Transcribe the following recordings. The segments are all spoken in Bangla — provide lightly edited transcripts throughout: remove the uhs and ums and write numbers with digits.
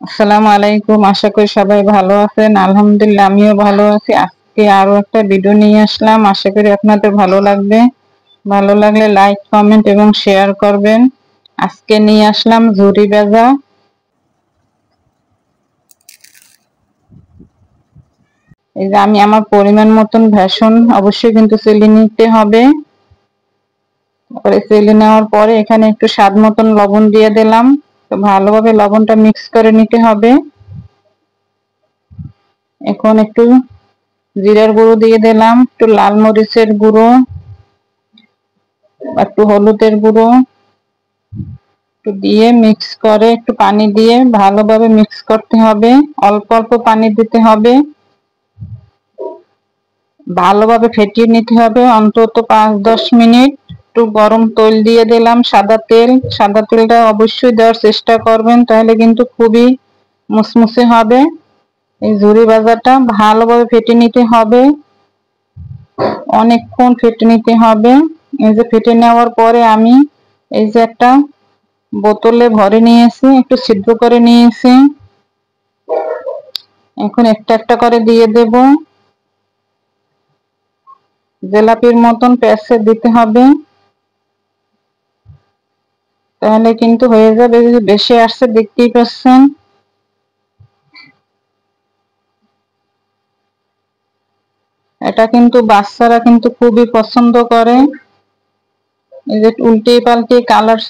আসসালামু আলাইকুম। আশা করি সবাই ভালো আছেন। আলহামদুলিল্লাহ আমিও ভালো আছি। আজকে আরো একটা ভিডিও নিয়ে আসলাম, আশা করি আপনাদের ভালো লাগবে। ভালো লাগলে লাইক, কমেন্ট এবং শেয়ার করবেন। আজকে নিয়ে আসলাম ঝুরি ভাজা। এই যে আমি আমার পরিমাণ মতন বেসন অবশ্যই কিন্তু চেলে নিতে হবে। তারপরে চেলে নেওয়ার পরে এখানে একটু স্বাদ মতন লবণ দিয়ে দিলাম। তো ভালোভাবে লবণটা মিক্স করে নিতে হবে। এখন একটু জিরার গুঁড়ো দিয়ে দিলাম, একটু লাল মরিচের গুঁড়ো, একটু হলুদের গুঁড়ো একটু দিয়ে মিক্স করে একটু পানি দিয়ে ভালোভাবে মিক্স করতে হবে। অল্প অল্প পানি দিতে হবে। ভালোভাবে ফেটিয়ে নিতে হবে অন্তত 5-10 মিনিট। একটু গরম তেল দিয়ে দিলাম, সাদা তেল। সাদা তেলটা অবশ্যই দেওয়ার চেষ্টা করবেন, তাহলে কিন্তু খুবই মুসমুসে হবে। এই ঝুরি ভাজাটা ভালোভাবে ফেটে নিতে হবে, অনেকক্ষণ ফেটে নিতে হবে। এই যে ফেটে নেওয়ার পরে আমি এই যে একটা বোতলে ভরে নিয়েছি, একটু সিদ্ধ করে নিয়েছি। এখন একটা একটা করে দিয়ে দেব। জিলাপির মতন প্যাঁচে দিতে হবে, তাহলে কিন্তু হয়ে যাবে। বেশি আসছে দেখতেই পাচ্ছেন। এটা কিন্তু বাচ্চারা কিন্তু খুবই পছন্দ করে। এই যে উল্টে পাল্টে কালার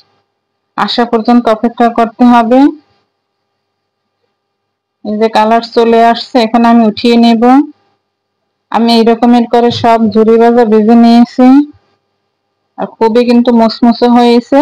আসা পর্যন্ত অপেক্ষা করতে হবে। এই যে কালার চলে আসছে, এখন আমি উঠিয়ে নেব। আমি এই রকমের করে সব ঝুরি ভাজা ভেজে নিয়েছি, আর খুবই কিন্তু মুসমুসে হয়েছে।